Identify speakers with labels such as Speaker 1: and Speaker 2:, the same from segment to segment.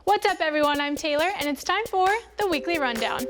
Speaker 1: What's up everyone, I'm Taylor and it's time for the Weekly Rundown.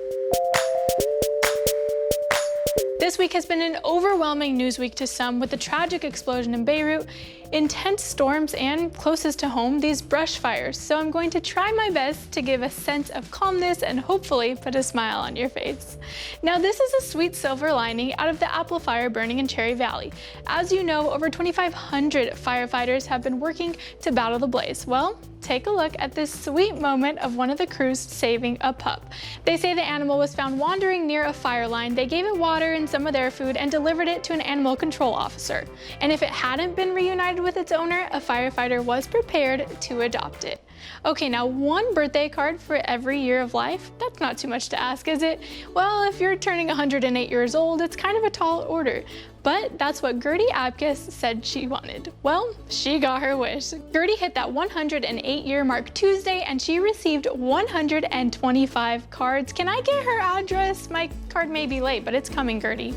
Speaker 1: This week has been an overwhelming news week to some with the tragic explosion in Beirut, intense storms, and closest to home, these brush fires. So I'm going to try my best to give a sense of calmness and hopefully put a smile on your face. Now this is a sweet silver lining out of the apple fire burning in Cherry Valley. As you know, over 2,500 firefighters have been working to battle the blaze. Well, take a look at this sweet moment of one of the crews saving a pup. They say the animal was found wandering near a fire line. They gave it water and some of their food and delivered it to an animal control officer. And if it hadn't been reunited with its owner, a firefighter was prepared to adopt it. Okay, now one birthday card for every year of life? That's not too much to ask, is it? Well, if you're turning 108 years old, it's kind of a tall order. But that's what Gertie Abkes said she wanted. Well, she got her wish. Gertie hit that 108-year mark Tuesday and she received 125 cards. Can I get her address? My card may be late, but it's coming, Gertie.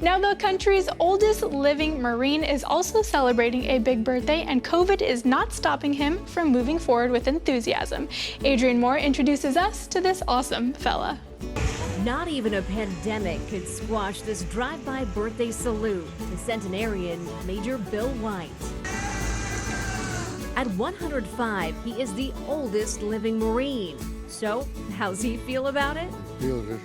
Speaker 1: Now, the country's oldest living Marine is also celebrating a big birthday, and COVID is not stopping him from moving forward with enthusiasm. Adrian Moore introduces us to this awesome fella.
Speaker 2: Not even a pandemic could squash this drive-by birthday salute, the centenarian Major Bill White. At 105, he is the oldest living Marine. So, how's he feel about it?
Speaker 3: Feels as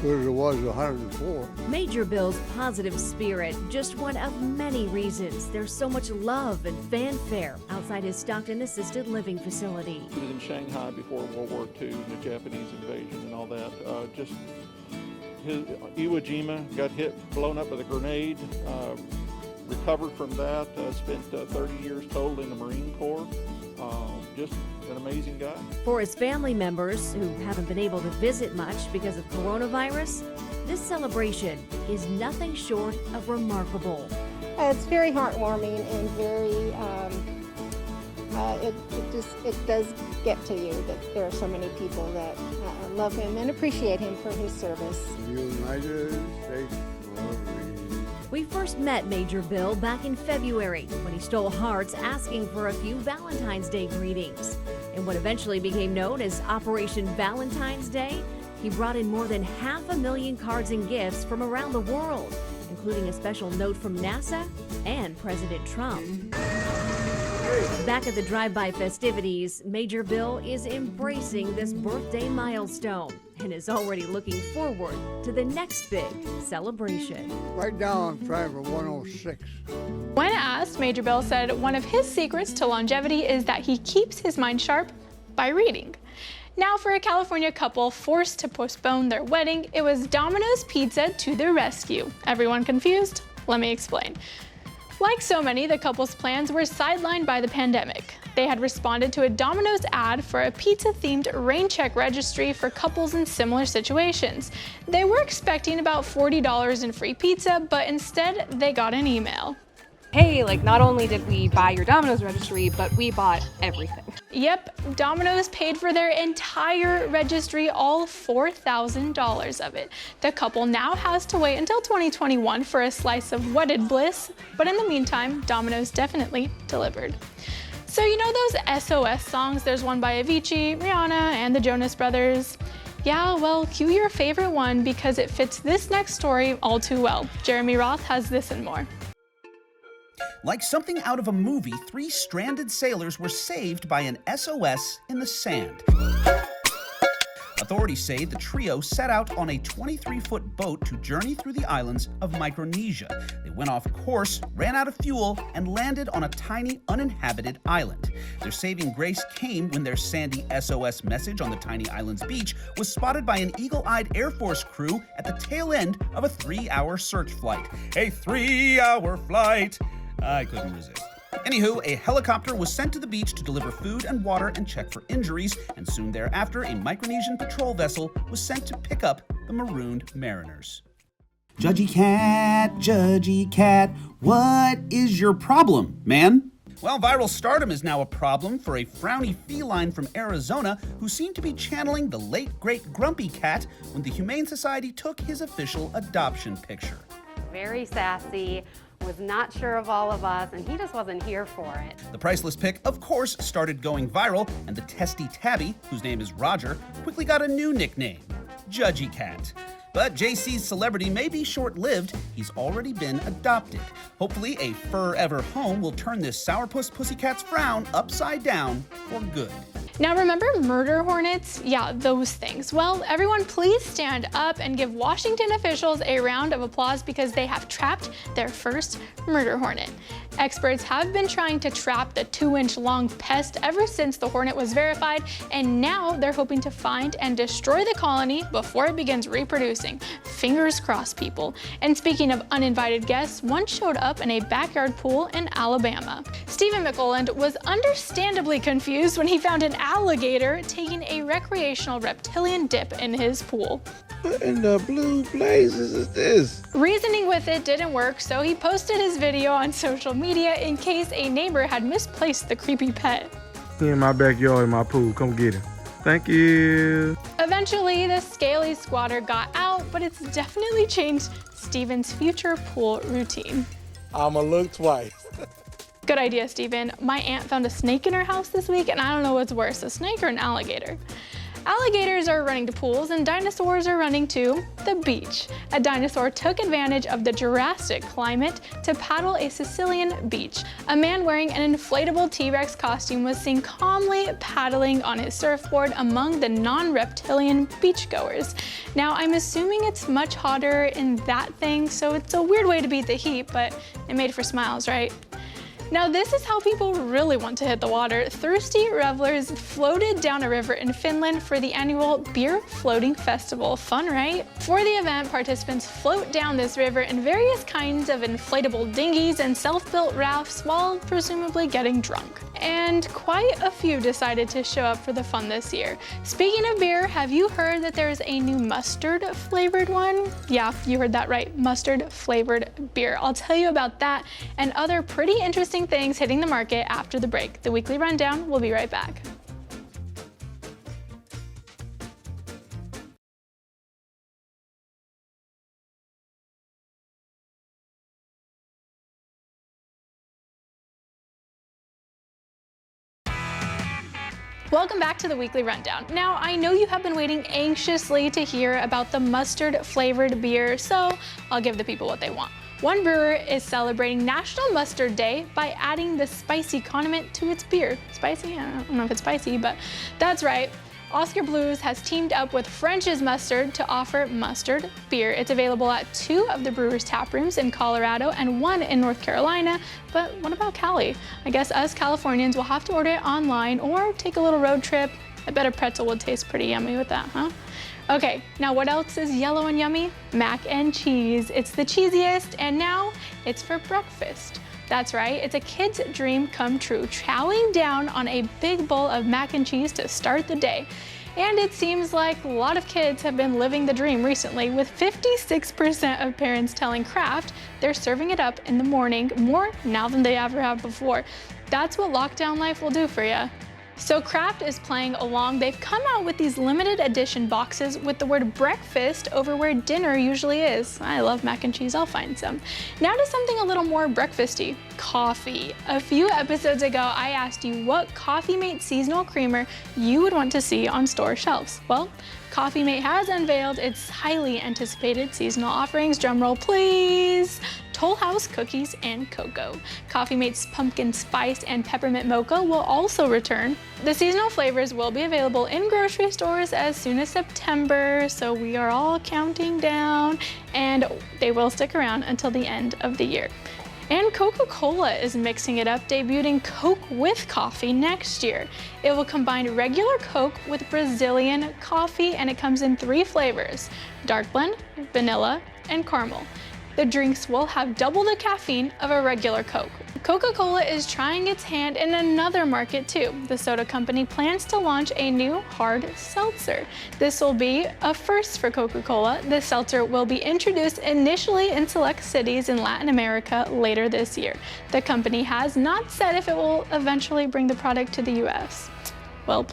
Speaker 3: good as it was 104.
Speaker 2: Major Bill's positive spirit, just one of many reasons there's so much love and fanfare outside his Stockton assisted living facility.
Speaker 4: He was in Shanghai before World War II and the Japanese invasion and all that. His Iwo Jima got blown up with a grenade, recovered from that, spent 30 years total in the Marine Corps. Just an amazing guy.
Speaker 2: For his family members who haven't been able to visit much because of coronavirus, this celebration is nothing short of remarkable.
Speaker 5: It's very heartwarming and very, it does get to you that there are so many people that love him and appreciate him for his service.
Speaker 3: United States Marine.
Speaker 2: We first met Major Bill back in February when he stole hearts asking for a few Valentine's Day greetings. In what eventually became known as Operation Valentine's Day, he brought in more than 500,000 cards and gifts from around the world, including a special note from NASA and President Trump. Back at the drive-by festivities, Major Bill is embracing this birthday milestone and is already looking forward to the next big celebration.
Speaker 3: Right now I'm trying for 106.
Speaker 1: When asked, Major Bill said one of his secrets to longevity is that he keeps his mind sharp by reading. Now, for a California couple forced to postpone their wedding, it was Domino's Pizza to the rescue. Everyone confused? Let me explain. Like so many, the couple's plans were sidelined by the pandemic. They had responded to a Domino's ad for a pizza-themed rain check registry for couples in similar situations. They were expecting about $40 in free pizza, but instead they got an email.
Speaker 6: Hey, not only did we buy your Domino's registry, but we bought everything.
Speaker 1: Yep, Domino's paid for their entire registry, all $4,000 of it. The couple now has to wait until 2021 for a slice of wedded bliss, but in the meantime, Domino's definitely delivered. So you know those SOS songs? There's one by Avicii, Rihanna, and the Jonas Brothers. Yeah, well, cue your favorite one because it fits this next story all too well. Jeremy Roth has this and more.
Speaker 7: Like something out of a movie, 3 stranded sailors were saved by an SOS in the sand. Authorities say the trio set out on a 23-foot boat to journey through the islands of Micronesia. They went off course, ran out of fuel, and landed on a tiny uninhabited island. Their saving grace came when their sandy SOS message on the tiny island's beach was spotted by an eagle-eyed Air Force crew at the tail end of a 3-hour search flight. A 3-hour flight! I couldn't resist. Anywho, a helicopter was sent to the beach to deliver food and water and check for injuries, and soon thereafter, a Micronesian patrol vessel was sent to pick up the marooned mariners. Judgy cat, what is your problem, man? Well, viral stardom is now a problem for a frowny feline from Arizona who seemed to be channeling the late, great Grumpy Cat when the Humane Society took his official adoption picture.
Speaker 8: Very sassy, was not sure of all of us, and he just wasn't here for it.
Speaker 7: The priceless pick, of course, started going viral, and the testy tabby, whose name is Roger, quickly got a new nickname, Judgy Cat. But JC's celebrity may be short-lived. He's already been adopted. Hopefully, a forever home will turn this sourpuss pussycat's frown upside down for good.
Speaker 1: Now remember murder hornets? Yeah, those things. Well, everyone please stand up and give Washington officials a round of applause because they have trapped their first murder hornet. Experts have been trying to trap the 2-inch long pest ever since the hornet was verified, and now they're hoping to find and destroy the colony before it begins reproducing. Fingers crossed, people. And speaking of uninvited guests, one showed up in a backyard pool in Alabama. Stephen McColland was understandably confused when he found an alligator taking a recreational reptilian dip in his pool.
Speaker 9: What in the blue blazes is this?
Speaker 1: Reasoning with it didn't work, so he posted his video on social media in case a neighbor had misplaced the creepy pet.
Speaker 9: He in my backyard in my pool. Come get him. Thank you.
Speaker 1: Eventually, the scaly squatter got out, but it's definitely changed Stephen's future pool routine.
Speaker 9: I'ma look twice.
Speaker 1: Good idea, Stephen. My aunt found a snake in her house this week, and I don't know what's worse, a snake or an alligator. Alligators are running to pools, and dinosaurs are running to the beach. A dinosaur took advantage of the Jurassic climate to paddle a Sicilian beach. A man wearing an inflatable T-Rex costume was seen calmly paddling on his surfboard among the non-reptilian beachgoers. Now, I'm assuming it's much hotter in that thing, so it's a weird way to beat the heat, but it made for smiles, right? Now this is how people really want to hit the water. Thirsty revelers floated down a river in Finland for the annual Beer Floating Festival. Fun, right? For the event, participants float down this river in various kinds of inflatable dinghies and self-built rafts while presumably getting drunk. And quite a few decided to show up for the fun this year. Speaking of beer, have you heard that there's a new mustard flavored one? Yeah, you heard that right, mustard flavored beer. I'll tell you about that and other pretty interesting things hitting the market after the break. The Weekly Rundown will be right back. Welcome back to the Weekly Rundown. Now, I know you have been waiting anxiously to hear about the mustard flavored beer, so I'll give the people what they want. One brewer is celebrating National Mustard Day by adding the spicy condiment to its beer. Spicy? I don't know if it's spicy, but that's right. Oscar Blues has teamed up with French's Mustard to offer mustard beer. It's available at 2 of the brewer's tap rooms in Colorado and 1 in North Carolina. But what about Cali? I guess us Californians will have to order it online or take a little road trip. I bet a pretzel would taste pretty yummy with that, huh? Okay, now what else is yellow and yummy? Mac and cheese. It's the cheesiest, and now it's for breakfast. That's right, it's a kid's dream come true, chowing down on a big bowl of mac and cheese to start the day. And it seems like a lot of kids have been living the dream recently, with 56% of parents telling Kraft they're serving it up in the morning more now than they ever have before. That's what lockdown life will do for you. So Kraft is playing along. They've come out with these limited edition boxes with the word breakfast over where dinner usually is. I love mac and cheese, I'll find some. Now to something a little more breakfasty, coffee. A few episodes ago, I asked you what Coffee Mate seasonal creamer you would want to see on store shelves. Well, Coffee Mate has unveiled its highly anticipated seasonal offerings. Drumroll please. Toll House cookies and cocoa. Coffee Mate's pumpkin spice and peppermint mocha will also return. The seasonal flavors will be available in grocery stores as soon as September, so we are all counting down, and they will stick around until the end of the year. And Coca-Cola is mixing it up, debuting Coke with coffee next year. It will combine regular Coke with Brazilian coffee, and it comes in 3 flavors: dark blend, vanilla, and caramel. The drinks will have double the caffeine of a regular Coke. Coca-Cola is trying its hand in another market too. The soda company plans to launch a new hard seltzer. This will be a first for Coca-Cola. The seltzer will be introduced initially in select cities in Latin America later this year. The company has not said if it will eventually bring the product to the US. Well,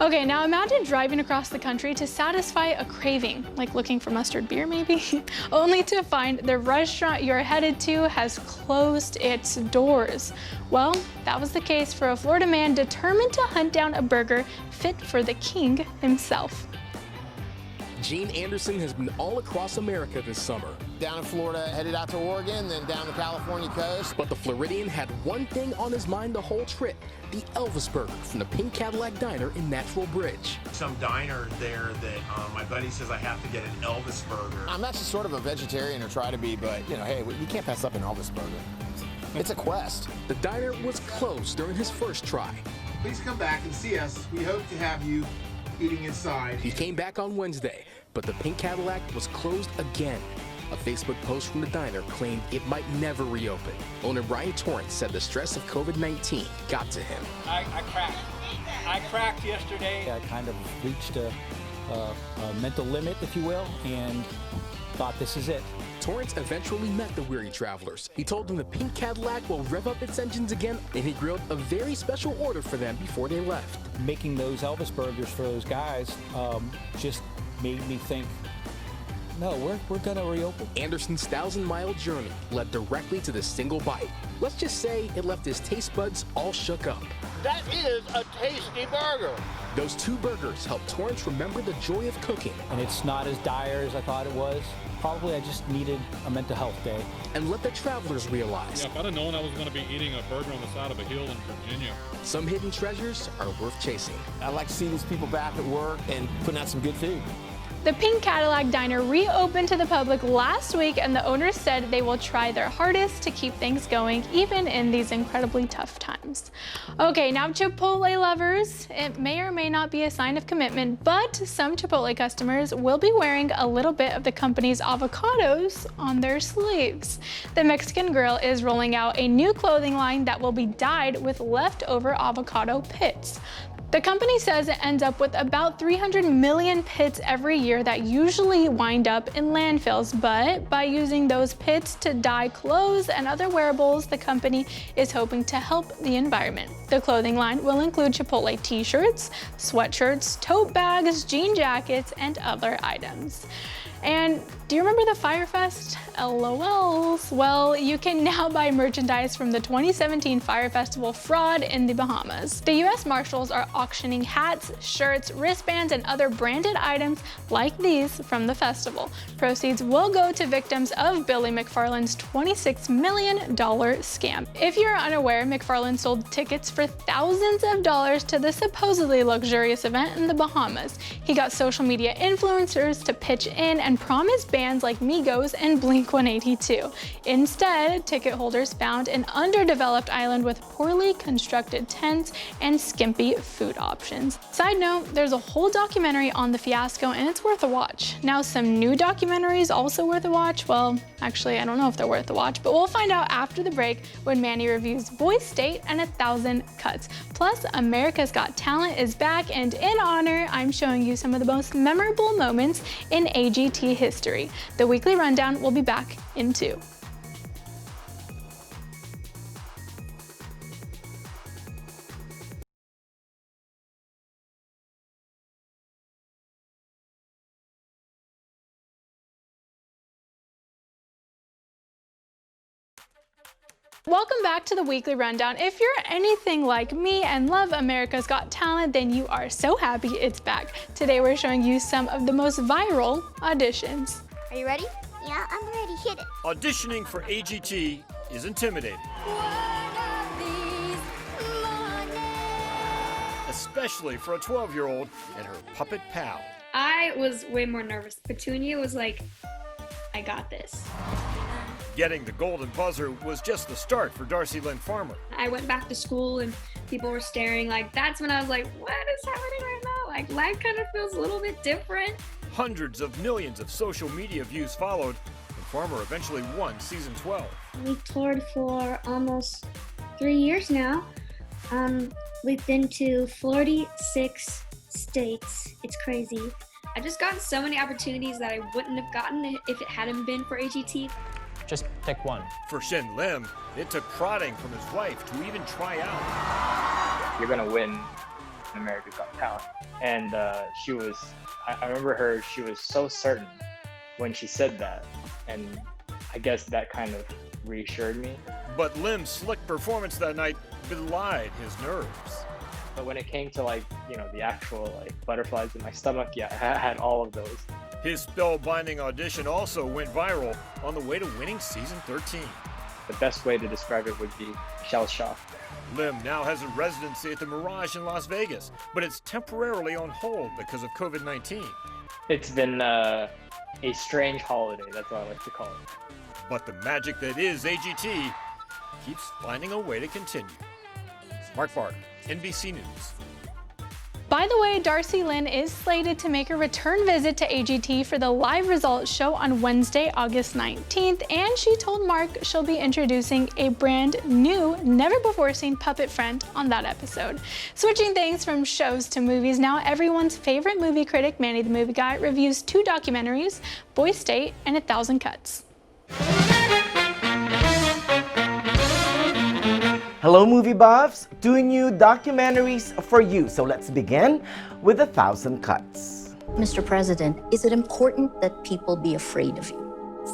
Speaker 1: Okay, now imagine driving across the country to satisfy a craving, like looking for mustard beer maybe, only to find the restaurant you're headed to has closed its doors. Well, that was the case for a Florida man determined to hunt down a burger fit for the king himself.
Speaker 10: Gene Anderson has been all across America this summer.
Speaker 11: Down in Florida, headed out to Oregon, then down the California coast.
Speaker 10: But the Floridian had one thing on his mind the whole trip, the Elvis Burger from the Pink Cadillac Diner in Natural Bridge.
Speaker 12: Some diner there that my buddy says I have to get an Elvis Burger.
Speaker 11: I'm actually sort of a vegetarian, or try to be, but you know, hey, you can't pass up an Elvis Burger. It's a quest.
Speaker 10: The diner was closed during his first try.
Speaker 12: Please come back and see us. We hope to have you eating inside.
Speaker 10: He came back on Wednesday, but the Pink Cadillac was closed again. A Facebook post from the diner claimed it might never reopen. Owner Brian Torrance said the stress of COVID-19 got to him.
Speaker 13: I cracked yesterday.
Speaker 14: I kind of reached a mental limit, if you will, and thought this is it.
Speaker 10: Torrance eventually met the weary travelers. He told them the Pink Cadillac will rev up its engines again, and he grilled a very special order for them before they left.
Speaker 14: Making those Elvis burgers for those guys just made me think, no, we're gonna reopen.
Speaker 10: Anderson's 1,000-mile journey led directly to this single bite. Let's just say it left his taste buds all shook up.
Speaker 11: That is a tasty burger.
Speaker 10: Those two burgers helped Torrance remember the joy of cooking.
Speaker 14: And it's not as dire as I thought it was. Probably I just needed a mental health day.
Speaker 10: And let the travelers realize.
Speaker 15: Yeah, if I'd have known I was going to be eating a burger on the side of a hill in Virginia.
Speaker 10: Some hidden treasures are worth chasing.
Speaker 11: I like to see these people back at work and putting out some good food.
Speaker 1: The Pink Cadillac Diner reopened to the public last week, and the owners said they will try their hardest to keep things going even in these incredibly tough times. Okay, now Chipotle lovers, it may or may not be a sign of commitment, but some Chipotle customers will be wearing a little bit of the company's avocados on their sleeves. The Mexican Grill is rolling out a new clothing line that will be dyed with leftover avocado pits. The company says it ends up with about 300 million pits every year that usually wind up in landfills, but by using those pits to dye clothes and other wearables, the company is hoping to help the environment. The clothing line will include Chipotle t-shirts, sweatshirts, tote bags, jean jackets, and other items. And do you remember the Fyre Fest? LOLs. Well, you can now buy merchandise from the 2017 Fyre Festival fraud in the Bahamas. The U.S. Marshals are auctioning hats, shirts, wristbands, and other branded items like these from the festival. Proceeds will go to victims of Billy McFarland's $26 million scam. If you're unaware, McFarland sold tickets for thousands of dollars to the supposedly luxurious event in the Bahamas. He got social media influencers to pitch in and promised bands like Migos and Blink-182. Instead, ticket holders found an underdeveloped island with poorly constructed tents and skimpy food options. Side note, there's a whole documentary on the fiasco and it's worth a watch. Now, some new documentaries also worth a watch. Well, actually, I don't know if they're worth a watch, but we'll find out after the break when Manny reviews Boys State and 1,000 Cuts. Plus, America's Got Talent is back, and in honor, I'm showing you some of the most memorable moments in AGT history. The weekly rundown will be back in 2. Welcome back to the weekly rundown. If you're anything like me and love America's Got Talent, then you are so happy it's back. Today we're showing you some of the most viral auditions.
Speaker 16: Are you ready? Yeah, I'm ready. Hit it.
Speaker 17: Auditioning for AGT is intimidating. Especially for a 12-year-old and her puppet pal.
Speaker 18: I was way more nervous. Petunia was like, I got this.
Speaker 17: Getting the golden buzzer was just the start for Darcy Lynn Farmer.
Speaker 18: I went back to school and people were staring. That's when I was like, what is happening right now? Life kind of feels a little bit different.
Speaker 17: Hundreds of millions of social media views followed, and Farmer eventually won season 12.
Speaker 19: We've toured for almost 3 years now. We've been to 46 states. It's crazy.
Speaker 18: I've just gotten so many opportunities that I wouldn't have gotten if it hadn't been for AGT.
Speaker 14: Just pick one.
Speaker 17: For Shin Lim, it took prodding from his wife to even try out.
Speaker 20: You're gonna win America's Got Talent. And I remember her, she was so certain when she said that. And I guess that kind of reassured me.
Speaker 17: But Lim's slick performance that night belied his nerves.
Speaker 20: But when it came to the actual butterflies in my stomach, yeah, I had all of those.
Speaker 17: His spellbinding audition also went viral on the way to winning season 13.
Speaker 20: The best way to describe it would be shell-shocked.
Speaker 17: Lim now has a residency at the Mirage in Las Vegas, but it's temporarily on hold because of COVID-19.
Speaker 20: It's been a strange holiday, that's what I like to call it.
Speaker 17: But the magic that is AGT keeps finding a way to continue. Mark Barton, NBC News.
Speaker 1: By the way, Darcy Lynn is slated to make a return visit to AGT for the live results show on Wednesday, August 19th, and she told Mark she'll be introducing a brand new, never-before-seen puppet friend on that episode. Switching things from shows to movies now, everyone's favorite movie critic, Manny the Movie Guy, reviews 2 documentaries, Boy State and 1,000 Cuts.
Speaker 21: Hello movie buffs, 2 new documentaries for you. So let's begin with 1,000 Cuts.
Speaker 22: Mr. President, is it important that people be afraid of you?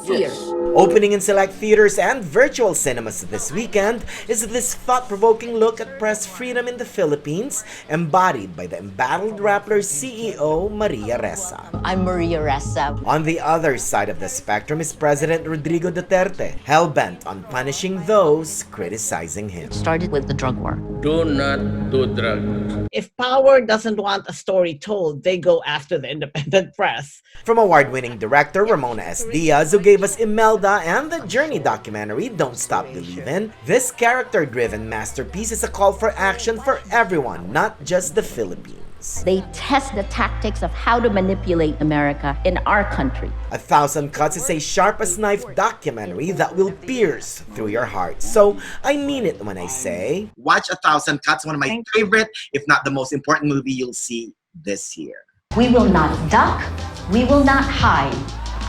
Speaker 22: Fear.
Speaker 21: Yes. Opening in select theaters and virtual cinemas this weekend is this thought-provoking look at press freedom in the Philippines, embodied by the embattled Rappler CEO Maria Ressa.
Speaker 22: I'm Maria Ressa.
Speaker 21: On the other side of the spectrum is President Rodrigo Duterte, hell-bent on punishing those criticizing him.
Speaker 22: Started with the drug war.
Speaker 23: Do not do drugs.
Speaker 24: If power doesn't want a story told, they go after the independent press.
Speaker 21: From award-winning director Ramona S. Diaz, who gave us Imelda and the Journey documentary Don't Stop Believin', this character-driven masterpiece is a call for action for everyone, not just the Philippines.
Speaker 22: They test the tactics of how to manipulate America in our country.
Speaker 21: 1,000 Cuts is a sharp-as-knife documentary that will pierce through your heart. So, I mean it when I say,
Speaker 25: watch 1,000 Cuts, one of my favorite, if not the most important movie you'll see this year.
Speaker 22: We will not duck, we will not hide,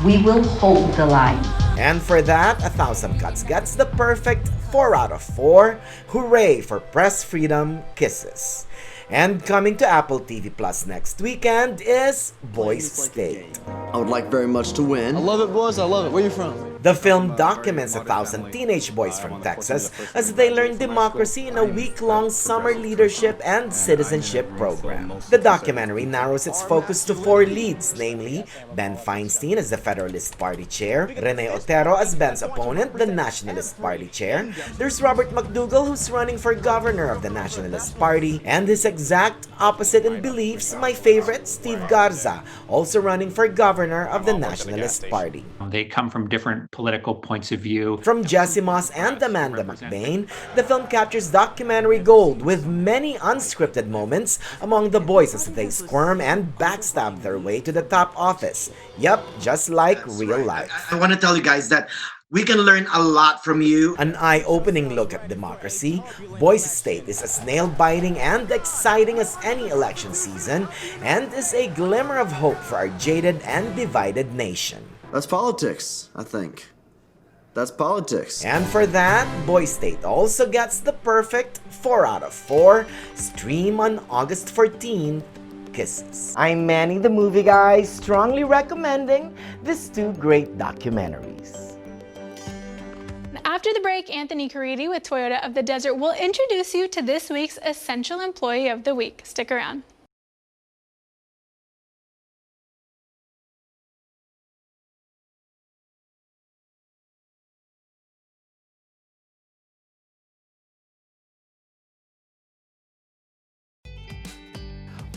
Speaker 22: we will hold the line.
Speaker 21: And for that, 1,000 Cuts gets the perfect 4 out of 4. Hooray for press freedom kisses. And coming to Apple TV Plus next weekend is Boys State.
Speaker 26: I would like very much to win. I love it, boys. I love it. Where you from?
Speaker 21: The film documents 1,000 teenage boys from Texas as they learn democracy in a week-long summer leadership and citizenship program. The documentary narrows its focus to 4 leads, namely Ben Feinstein as the Federalist Party chair, Rene Otero as Ben's opponent, the Nationalist Party chair. There's Robert McDougall, who's running for governor of the Nationalist Party, and his exact opposite in beliefs, my favorite, Steve Garza, also running for governor of the Nationalist Party.
Speaker 27: They come from different political points of view.
Speaker 21: From Jesse Moss and Amanda McBain, the film captures documentary gold with many unscripted moments among the boys as they squirm and backstab their way to the top office. Yep, just like real life.
Speaker 25: I want to tell you guys that we can learn a lot from you.
Speaker 21: An eye-opening look at democracy, Boys State is as nail-biting and exciting as any election season, and is a glimmer of hope for our jaded and divided nation.
Speaker 26: That's politics, I think. That's politics.
Speaker 21: And for that, Boys State also gets the perfect 4 out of 4. Stream on August 14th. Kisses. I'm Manny the Movie Guy, strongly recommending these 2 great documentaries.
Speaker 1: After the break, Anthony Caridi with Toyota of the Desert will introduce you to this week's Essential Employee of the Week. Stick around.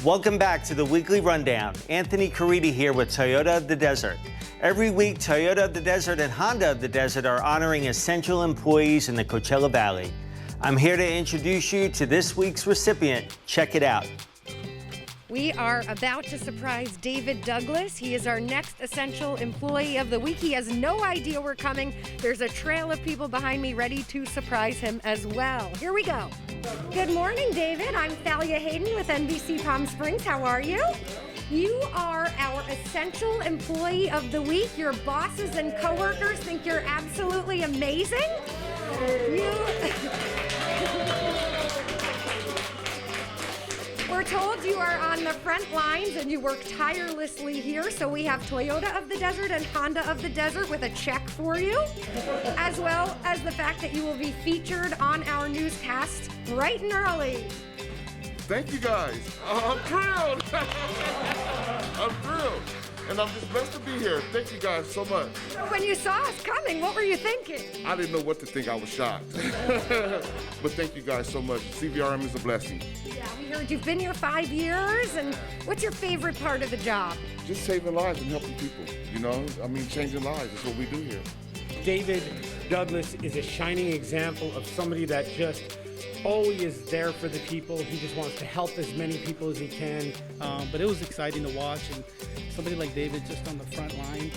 Speaker 28: Welcome back to the Weekly Rundown. Anthony Caridi here with Toyota of the Desert. Every week, Toyota of the Desert and Honda of the Desert are honoring essential employees in the Coachella Valley. I'm here to introduce you to this week's recipient. Check it out.
Speaker 29: We are about to surprise David Douglas. He is our next Essential Employee of the Week. He has no idea we're coming. There's a trail of people behind me ready to surprise him as well. Here we go. Good morning, David. I'm Thalia Hayden with NBC Palm Springs. How are you? You are our Essential Employee of the Week. Your bosses and coworkers think you're absolutely amazing. We're told you are on the front lines and you work tirelessly here, so we have Toyota of the Desert and Honda of the Desert with a check for you, as well as the fact that you will be featured on our newscast bright and early.
Speaker 2: Thank you guys. I'm thrilled. I'm thrilled. And I'm just blessed to be here. Thank you guys so much.
Speaker 29: When you saw us coming, what were you thinking?
Speaker 2: I didn't know what to think. I was shocked. But thank you guys so much. CVRM is a blessing.
Speaker 29: Yeah, we heard you've been here 5 years, and what's your favorite part of the job?
Speaker 2: Just saving lives and helping people, you know? I mean, changing lives is what we do here.
Speaker 3: David Douglas is a shining example of somebody that just always is there for the people. He just wants to help as many people as he can.
Speaker 4: But it was exciting to watch, and somebody like David just on the front line,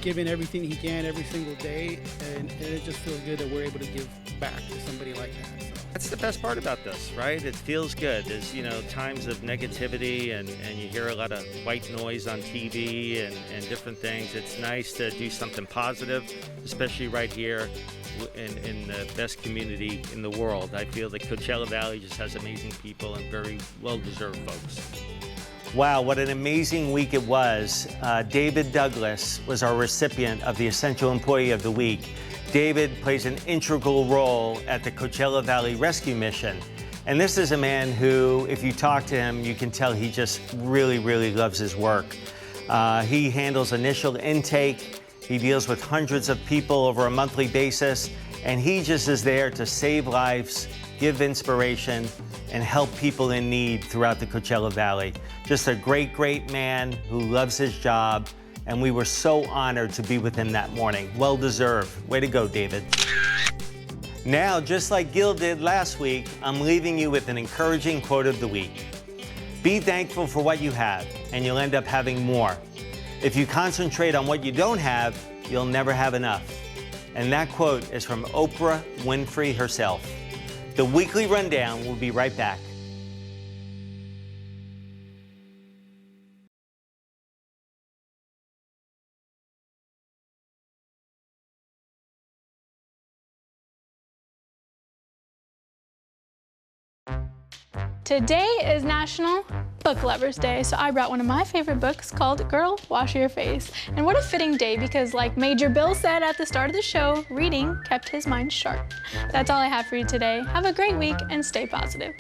Speaker 4: giving everything he can every single day, and it just feels good that we're able to give back to somebody like that. So.
Speaker 28: That's the best part about this, right? It feels good. There's, times of negativity and you hear a lot of white noise on TV and different things. It's nice to do something positive, especially right here in the best community in the world. I feel the Coachella Valley just has amazing people and very well-deserved folks. Wow, what an amazing week it was. David Douglas was our recipient of the Essential Employee of the Week. David plays an integral role at the Coachella Valley Rescue Mission. And this is a man who, if you talk to him, you can tell he just really, really loves his work. He handles initial intake. He deals with hundreds of people over a monthly basis. And he just is there to save lives, give inspiration, and help people in need throughout the Coachella Valley. Just a great, great man who loves his job. And we were so honored to be with him that morning. Well deserved. Way to go, David. Now, just like Gil did last week, I'm leaving you with an encouraging quote of the week. Be thankful for what you have, and you'll end up having more. If you concentrate on what you don't have, you'll never have enough. And that quote is from Oprah Winfrey herself. The Weekly Rundown will be right back.
Speaker 1: Today is National Book Lovers Day, so I brought one of my favorite books called Girl, Wash Your Face. And what a fitting day, because like Major Bill said at the start of the show, reading kept his mind sharp. That's all I have for you today. Have a great week and stay positive.